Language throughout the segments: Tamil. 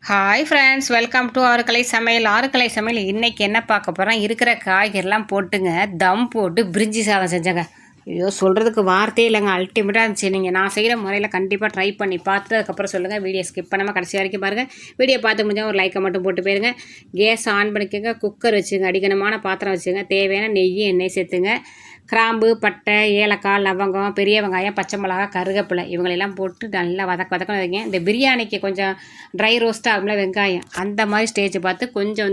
ஹாய் ஃப்ரெண்ட்ஸ், வெல்கம் டு ஆறுக்கலை சமையல். ஆறுக்கலை சமையல் இன்றைக்கி என்ன பார்க்க போகிறோம், இருக்கிற காய்கறிலாம் போட்டுங்க தம் போட்டு பிரிஞ்சி சாதம் செஞ்சேங்க. ஐயோ, சொல்கிறதுக்கு வார்த்தையே இல்லைங்க, அல்டிமேட்டாக இருந்துச்சு. நீங்கள் நான் செய்கிற முறையில் கண்டிப்பாக ட்ரை பண்ணி பார்த்து அதுக்கப்புறம் சொல்லுங்கள். வீடியோ ஸ்கிப் பண்ணாமல் கடைசி வரைக்கும் பாருங்கள். வீடியோ பார்த்து முடிஞ்சால் ஒரு லைக்கை மட்டும் போட்டு போயிருங்க. கேஸ் ஆன் பண்ணிக்கோங்க, குக்கர் வச்சுங்க, அடிக்கணமான பாத்திரம் வச்சுங்க, தேவையான நெய் எண்ணெய் சேர்த்துங்க. கிராம்பு, பட்டை, ஏலக்காய், லவங்கம், பெரிய வெங்காயம், பச்சை மிளகா, கருவேப்பிலை இவங்களெல்லாம் போட்டு நல்லா வதக்கணும் வைங்க. இந்த பிரியாணிக்கு கொஞ்சம் ட்ரை ரோஸ்ட்டாக ஆகும்ல வெங்காயம், அந்த மாதிரி ஸ்டேஜ் பார்த்து கொஞ்சம்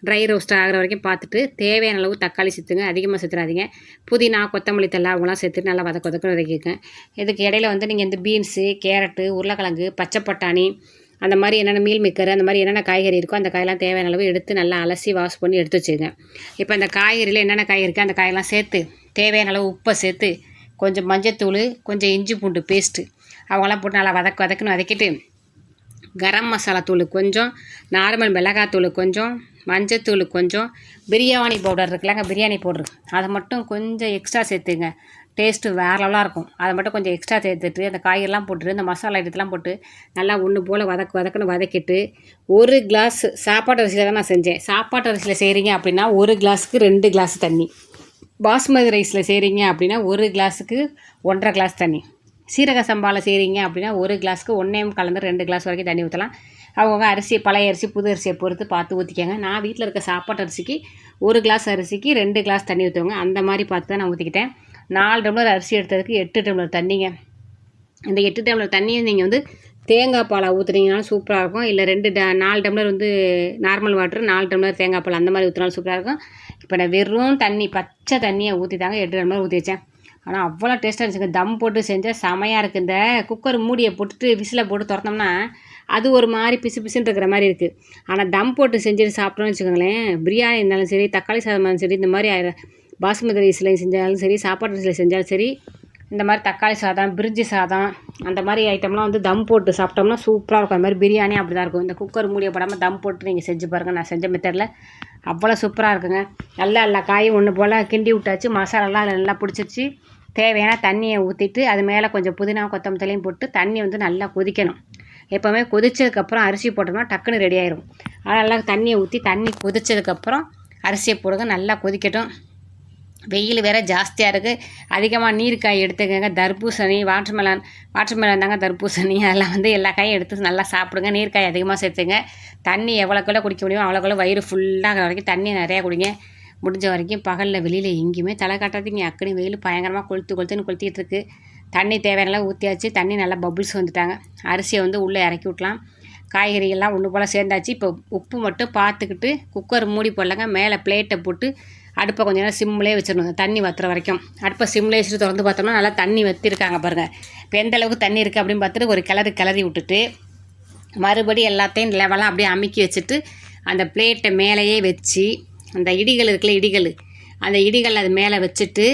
ட்ரை ரோஸ்ட் ஆகிற வரைக்கும் பார்த்துட்டு தேவையான அளவு தக்காளி சேர்த்துங்க, அதிகமாக சேர்த்துறாதீங்க. புதினா, கொத்தமல்லி தழை அவங்களாம் சேர்த்துட்டு நல்லா வதக்கணும் வதக்கிங்க. இதுக்கு இடையில நீங்கள் இந்த பீன்ஸு, கேரட்டு, உருளைக்கிழங்கு, பச்சை பட்டாணி, அந்த மாதிரி என்னென்ன மீல் மேக்கர் அந்த மாதிரி என்னென்ன காய்கறி இருக்கோ அந்த காயெல்லாம் தேவையான அளவு எடுத்து நல்லா அலசி வாஷ் பண்ணி எடுத்து வச்சுங்க. இப்போ அந்த காய்கறியில் என்னென்ன காய் இருக்குது அந்த காயெல்லாம் சேர்த்து தேவையான அளவு உப்பை சேர்த்து கொஞ்சம் மஞ்சத்தூள், கொஞ்சம் இஞ்சி பூண்டு பேஸ்ட்டு அவங்களாம் போட்டு நல்லா வதக்கணும். வதக்கிட்டு கரம் மசாலா தூள் கொஞ்சம், நார்மல் மிளகாத்தூள் கொஞ்சம், மஞ்சத்தூள் கொஞ்சம், பிரியாணி பவுடர் இருக்குல்லங்க, பிரியாணி பவுடர் அதை மட்டும் கொஞ்சம் எக்ஸ்ட்ரா சேர்த்துங்க. டேஸ்ட்டு வேறு லெவலாக இருக்கும். அதை மட்டும் கொஞ்சம் எக்ஸ்ட்ரா சேர்த்துட்டு அந்த காய்கறிலாம் போட்டுட்டு இந்த மசாலா ஐட்டத்தெல்லாம் போட்டு நல்லா ஒன்று போல் வதக்கணும். வதக்கிட்டு ஒரு கிளாஸ் சாப்பாட்டு அரிசியில் தான் நான் செஞ்சேன். சாப்பாட்டு அரிசியில் செய்கிறீங்க அப்படின்னா ஒரு கிளாஸுக்கு 2 கிளாஸ் தண்ணி. பாஸ்மதி ரைஸில் செய்கிறீங்க அப்படின்னா ஒரு கிளாஸுக்கு 1.5 கிளாஸ் தண்ணி. சீரக சம்பாவில் செய்கிறீங்க அப்படின்னா ஒரு கிளாஸுக்கு 1 கலந்து 2 கிளாஸ் வரைக்கும் தண்ணி ஊற்றலாம். அவங்க அரிசி, பழைய அரிசி, புது அரிசியை பொறுத்து பார்த்து ஊற்றிக்கங்க. நான் வீட்டில் இருக்க சாப்பாட்டு அரிசிக்கு 1 கிளாஸ் அரிசிக்கு 2 கிளாஸ் தண்ணி ஊற்றுவாங்க. அந்த மாதிரி பார்த்து தான் நான் ஊற்றிக்கிட்டேன். 4 டம்ளர் அரிசி எடுத்ததுக்கு 8 டம்ளர் தண்ணிங்க. இந்த 8 டம்ளர் தண்ணியை நீங்கள் தேங்காய் பாலை ஊற்றுனீங்கனாலும் சூப்பராக இருக்கும். இல்லை 4 டம்ளர் நார்மல் வாட்டர், 4 டம்ளர் தேங்காய் பால் அந்த மாதிரி ஊற்றினாலும் சூப்பராக இருக்கும். இப்போ நான் வெறும் தண்ணி, பச்சை தண்ணியை ஊற்றி தாங்க 8 டம்ளர் ஊற்றி வச்சேன். ஆனால் அவ்வளோ டேஸ்ட்டாக இருந்துச்சுங்க. தம் போட்டு செஞ்சால் செமையாக இருக்குது. இந்த குக்கர் மூடியை போட்டுட்டு விசிலை போட்டு திறந்தோம்னா அது ஒரு மாதிரி பிசுன்னு இருக்கிற மாதிரி இருக்குது. ஆனால் தம் போட்டு செஞ்சுட்டு சாப்பிட்டோன்னு வச்சுக்கோங்களேன், பிரியாணி இருந்தாலும் சரி, தக்காளி சாதம் இருந்தாலும் சரி, இந்த மாதிரி பாசுமதி ரைஸில் செஞ்சாலும் சரி, சாப்பாட்டு ரைஸில் செஞ்சாலும் சரி, இந்த மாதிரி தக்காளி சாதம், பிரிஞ்சி சாதம் அந்த மாதிரி ஐட்டம்லாம் தம் போட்டு சாப்பிட்டோம்னா சூப்பராக இருக்கும். அந்த மாதிரி பிரியாணி அப்படி தான் இருக்கும். இந்த குக்கர் மூடியை போடாமல் தம் போட்டு நீங்கள் செஞ்சு பாருங்கள். நான் செஞ்ச மெத்தடில் அவ்வளோ சூப்பராக இருக்குங்க. எல்லா காயும் ஒன்று போல் கிண்டி விட்டாச்சு. மசாலாலாம் நல்லா பிடிச்சிருச்சு. தேவையான தண்ணியை ஊற்றிட்டு அது மேலே கொஞ்சம் புதினா, கொத்தமல்லி தலையும் போட்டு தண்ணி நல்லா கொதிக்கணும். எப்போவுமே கொதித்ததுக்கப்புறம் அரிசி போட்டோம்னா டக்குன்னு ரெடி ஆயிரும். அதனால் தண்ணியை ஊற்றி தண்ணி கொதித்ததுக்கப்புறம் அரிசியை போடுங்க. நல்லா கொதிக்கட்டும். வெயில் வேறு ஜாஸ்தியாக இருக்குது. அதிகமாக நீர்க்காய் எடுத்துக்கங்க. தர்பூசணி, வாட்டர்மெலன் தாங்க தர்பூசணி, அதெல்லாம் எல்லா காயும் எடுத்து நல்லா சாப்பிடுங்க. நீர்க்காய் அதிகமாக சேர்த்துங்க. தண்ணி எவ்வளோக்குள்ள குடிக்க முடியுமோ அவ்வளோக்குள்ள வயிறு ஃபுல்லாகிற வரைக்கும் தண்ணி நிறையா குடிங்க. முடிஞ்ச வரைக்கும் பகலில் வெளியில் எங்கேயுமே தலை காட்டாதீங்க. அக்கடி வெயில் பயங்கரமாக கொளுத்திட்டு இருக்குது. தண்ணி தேவையான ஊற்றியாச்சு. தண்ணி நல்லா பபுள்ஸ் வந்துட்டாங்க. அரிசியை உள்ளே இறக்கி விட்டலாம். காய்கறிகள்லாம் ஒன்று போல் சேர்ந்தாச்சு. இப்போ உப்பு மட்டும் பார்த்துக்கிட்டு குக்கர் மூடி போடலங்க. மேலே பிளேட்டை போட்டு அடுப்பை கொஞ்சம் நேரம் சிம்லேயே வச்சிடணும். தண்ணி வற்றுற வரைக்கும் அடுப்பை சிம்லேயே வச்சுட்டு திறந்து பார்த்தோம்னா நல்லா தண்ணி வற்றிருக்காங்க பாருங்கள். இப்போ எந்த அளவுக்கு தண்ணி இருக்குது அப்படின்னு பார்த்துட்டு ஒரு கிளறி விட்டுட்டு மறுபடியும் எல்லாத்தையும் லெவலாக அப்படியே அமுக்கி வச்சுட்டு அந்த பிளேட்டை மேலேயே வச்சு அந்த இடிகள் இருக்குல்ல, அந்த இடிகள் அது மேலே வச்சுட்டு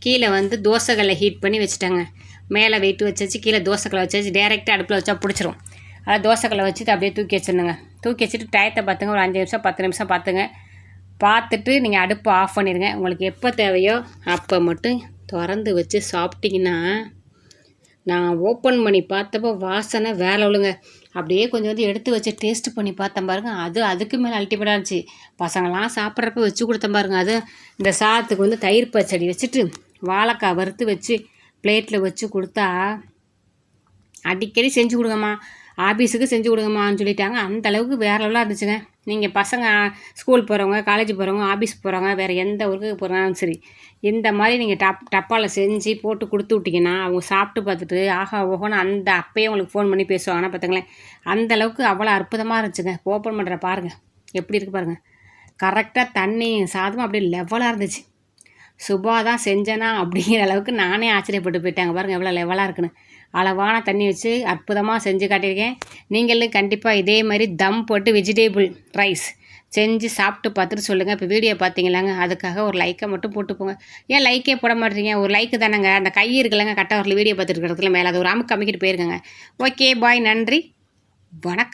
கீழே தோசைகளை ஹீட் பண்ணி வச்சுட்டாங்க. மேலே வெயிட்டு வச்சு கீழே தோசைகளை வச்சு டேரெக்டாக அடுப்பில் வச்சா பிடிச்சிரும். அதாவது தோசைகளை வச்சுட்டு அப்படியே தூக்கி வச்சிடணுங்க. தூக்கி வச்சுட்டு டயத்தை பார்த்துங்க. ஒரு 5 நிமிஷம் 10 நிமிஷம் பார்த்துட்டு நீங்கள் அடுப்பை ஆஃப் பண்ணிடுங்க. உங்களுக்கு எப்போ தேவையோ அப்போ மட்டும் திறந்து வச்சு சாப்பிட்டிங்கன்னா, நான் ஓப்பன் பண்ணி பார்த்தப்போ வாசனை வேற ஒழுங்க. அப்படியே கொஞ்சம் எடுத்து வச்சு டேஸ்ட் பண்ணி பார்த்தேன் பாருங்கள். அதுக்கு மேலே அல்டிமேட்டாக இருந்துச்சு. பசங்களாம் சாப்பிட்றப்ப வச்சு கொடுத்தேன் பாருங்கள். அது இந்த சாதத்துக்கு தயிர் பச்சடி வச்சுட்டு வாழைக்காய் வறுத்து வச்சு பிளேட்டில் வச்சு கொடுத்தா, அடிக்கடி செஞ்சு கொடுங்கம்மா, ஆஃபீஸுக்கு செஞ்சு கொடுங்கம்மான்னு சொல்லிட்டாங்க. அந்த அளவுக்கு வேறு லெவலாக இருந்துச்சுங்க. நீங்கள் பசங்க ஸ்கூல் போகிறவங்க, காலேஜ் போகிறவங்க, ஆஃபீஸ் போகிறவங்க, வேறு எந்த ஒர்க்குக்கு போகிறாலும் சரி, இந்த மாதிரி நீங்கள் டப்பாவில் செஞ்சு போட்டு கொடுத்து விட்டிங்கன்னா அவங்க சாப்பிட்டு பார்த்துட்டு ஆஹா ஓஹோன்னு அந்த அப்பயே உங்களுக்கு ஃபோன் பண்ணி பேசுவாங்கன்னா பார்த்துங்களேன். அந்தளவுக்கு அவ்வளோ அற்புதமாக இருந்துச்சுங்க. ஓப்பன் பண்ணுற பாருங்கள் எப்படி இருக்குது பாருங்கள். கரெக்டாக தண்ணி சாதமும் அப்படியே லெவலாக இருந்துச்சு. சுபா தான் செஞ்சேனா அப்படிங்கிற அளவுக்கு நானே ஆச்சரியப்பட்டு போயிட்டாங்க பாருங்கள் எவ்வளோ லெவலாக இருக்குன்னு. அளவான தண்ணி வச்சு அற்புதமாக செஞ்சு காட்டியிருக்கேன். நீங்களும் கண்டிப்பாக இதே மாதிரி தம் போட்டு வெஜிடேபிள் ரைஸ் செஞ்சு சாப்பிட்டு பார்த்துட்டு சொல்லுங்கள். இப்போ வீடியோ பார்த்தீங்களாங்க, அதுக்காக ஒரு லைக்கை மட்டும் போட்டு போங்க. ஏன் லைக்கே போட மாட்டேறீங்க? ஒரு லைக்கு தானேங்க. அந்த கை இருக்குல்லங்க கட்ட வரல வீடியோ பார்த்துட்டு இருக்கிறதுல மேலே அது ஒரு அமுக்கு அமைக்கிட்டு போயிருக்கேங்க. ஓகே பாய், நன்றி, வணக்கம்.